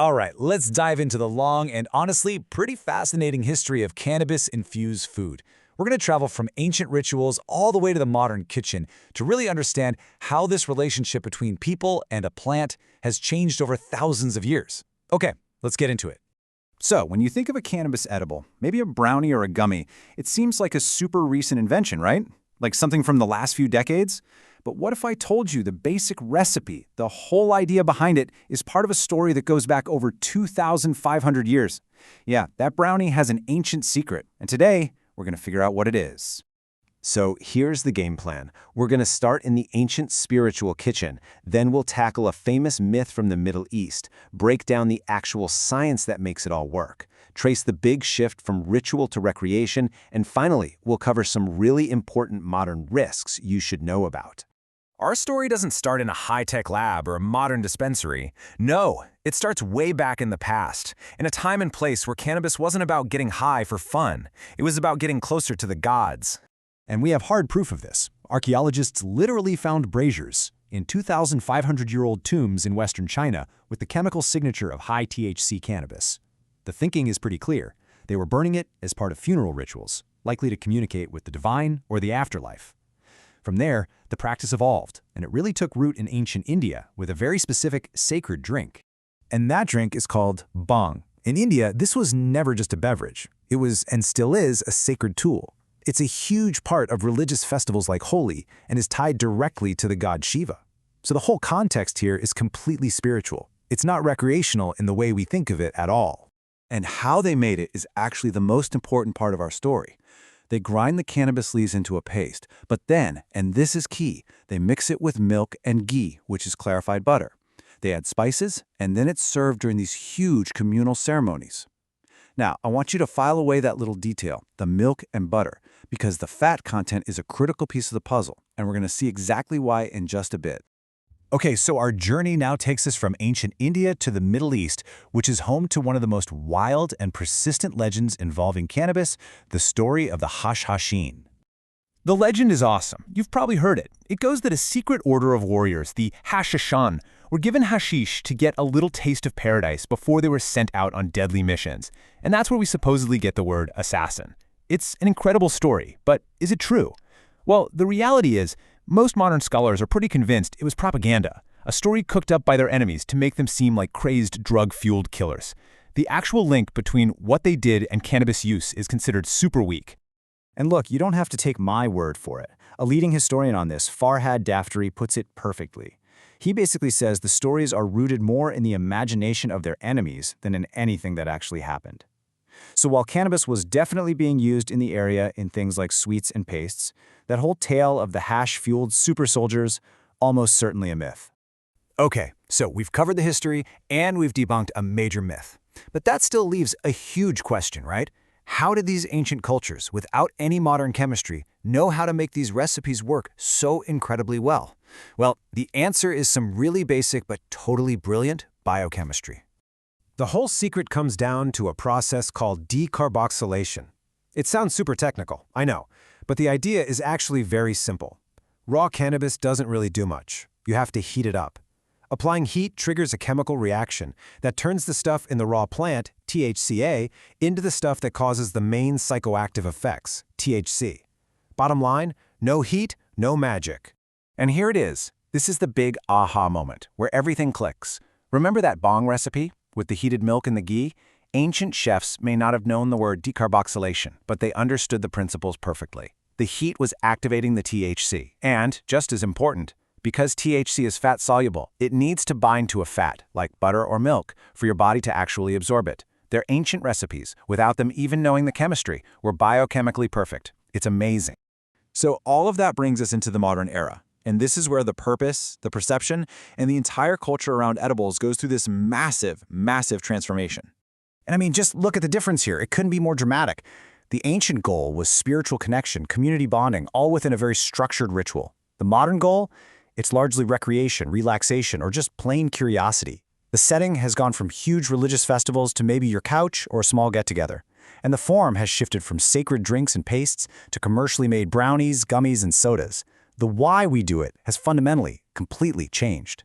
All right, let's dive into the long and honestly pretty fascinating history of cannabis-infused food. We're going to travel from ancient rituals all the way to the modern kitchen to really understand how this relationship between people and a plant has changed over thousands of years. Okay, let's get into it. So, when you think of a cannabis edible, maybe a brownie or a gummy, it seems like a super recent invention, right? Like something from the last few decades? But what if I told you the basic recipe, the whole idea behind it, is part of a story that goes back over 2,500 years? Yeah, that brownie has an ancient secret, and today, we're going to figure out what it is. So here's the game plan. We're going to start in the ancient spiritual kitchen. Then we'll tackle a famous myth from the Middle East, break down the actual science that makes it all work, trace the big shift from ritual to recreation, and finally, we'll cover some really important modern risks you should know about. Our story doesn't start in a high-tech lab or a modern dispensary. No, it starts way back in the past, in a time and place where cannabis wasn't about getting high for fun. It was about getting closer to the gods. And we have hard proof of this. Archaeologists literally found braziers in 2,500-year-old tombs in western China with the chemical signature of high THC cannabis. The thinking is pretty clear. They were burning it as part of funeral rituals, likely to communicate with the divine or the afterlife. From there, the practice evolved, and it really took root in ancient India with a very specific sacred drink. And that drink is called bhang. In India, this was never just a beverage. It was, and still is, a sacred tool. It's a huge part of religious festivals like Holi and is tied directly to the god Shiva. So the whole context here is completely spiritual. It's not recreational in the way we think of it at all. And how they made it is actually the most important part of our story. They grind the cannabis leaves into a paste, but then, and this is key, they mix it with milk and ghee, which is clarified butter. They add spices, and then it's served during these huge communal ceremonies. Now, I want you to file away that little detail, the milk and butter, because the fat content is a critical piece of the puzzle, and we're going to see exactly why in just a bit. Okay, so our journey now takes us from ancient India to the Middle East, which is home to one of the most wild and persistent legends involving cannabis, the story of the Hasheen. The legend is awesome. You've probably heard it. It goes that a secret order of warriors, the Hasheen, were given hashish to get a little taste of paradise before they were sent out on deadly missions. And that's where we supposedly get the word assassin. It's an incredible story, but is it true? Well, the reality is, most modern scholars are pretty convinced it was propaganda, a story cooked up by their enemies to make them seem like crazed, drug-fueled killers. The actual link between what they did and cannabis use is considered super weak. And look, you don't have to take my word for it. A leading historian on this, Farhad Daftari, puts it perfectly. He basically says the stories are rooted more in the imagination of their enemies than in anything that actually happened. So while cannabis was definitely being used in the area in things like sweets and pastes, that whole tale of the hash-fueled super soldiers, almost certainly a myth. Okay, so we've covered the history and we've debunked a major myth. But that still leaves a huge question, right? How did these ancient cultures, without any modern chemistry, know how to make these recipes work so incredibly well? Well, the answer is some really basic but totally brilliant biochemistry. The whole secret comes down to a process called decarboxilation. It sounds super technical, I know, but the idea is actually very simple. Raw cannabis doesn't really do much. You have to heat it up. Applying heat triggers a chemical reaction that turns the stuff in the raw plant, THCA, into the stuff that causes the main psychoactive effects, THC. Bottom line, no heat, no magic. And here it is. This is the big aha moment, where everything clicks. Remember that bhang recipe with the heated milk and the ghee? Ancient chefs may not have known the word decarboxylation, but they understood the principles perfectly. The heat was activating the THC, and, just as important, because THC is fat-soluble, it needs to bind to a fat, like butter or milk, for your body to actually absorb it. Their ancient recipes, without them even knowing the chemistry, were biochemically perfect. It's amazing. So all of that brings us into the modern era. And this is where the purpose, the perception, and the entire culture around edibles goes through this massive, massive transformation. And I mean, just look at the difference here. It couldn't be more dramatic. The ancient goal was spiritual connection, community bonding, all within a very structured ritual. The modern goal? It's largely recreation, relaxation, or just plain curiosity. The setting has gone from huge religious festivals to maybe your couch or a small get-together. And the form has shifted from sacred drinks and pastes to commercially made brownies, gummies, and sodas. The why we do it has fundamentally, completely changed.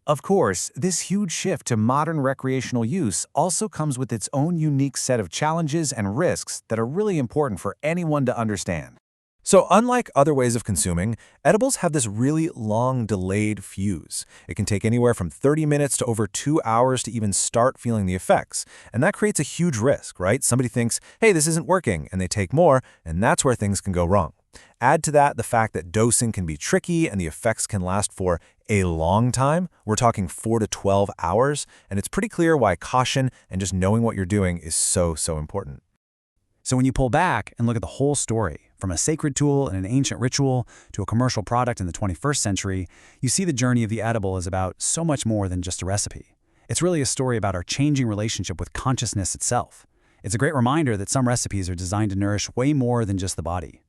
Of course, this huge shift to modern recreational use also comes with its own unique set of challenges and risks that are really important for anyone to understand. So unlike other ways of consuming, edibles have this really long delayed fuse. It can take anywhere from 30 minutes to over 2 hours to even start feeling the effects. And that creates a huge risk, right? Somebody thinks, hey, this isn't working, and they take more, and that's where things can go wrong. Add to that the fact that dosing can be tricky and the effects can last for a long time. We're talking 4 to 12 hours, and it's pretty clear why caution and just knowing what you're doing is so important. So when you pull back and look at the whole story, from a sacred tool in an ancient ritual to a commercial product in the 21st century, you see the journey of the edible is about so much more than just a recipe. It's really a story about our changing relationship with consciousness itself. It's a great reminder that some recipes are designed to nourish way more than just the body.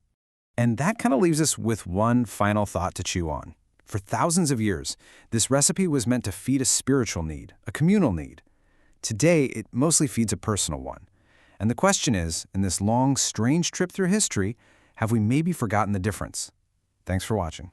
And that kind of leaves us with one final thought to chew on. For thousands of years, this recipe was meant to feed a spiritual need, a communal need. Today, it mostly feeds a personal one. And the question is, in this long, strange trip through history, have we maybe forgotten the difference? Thanks for watching.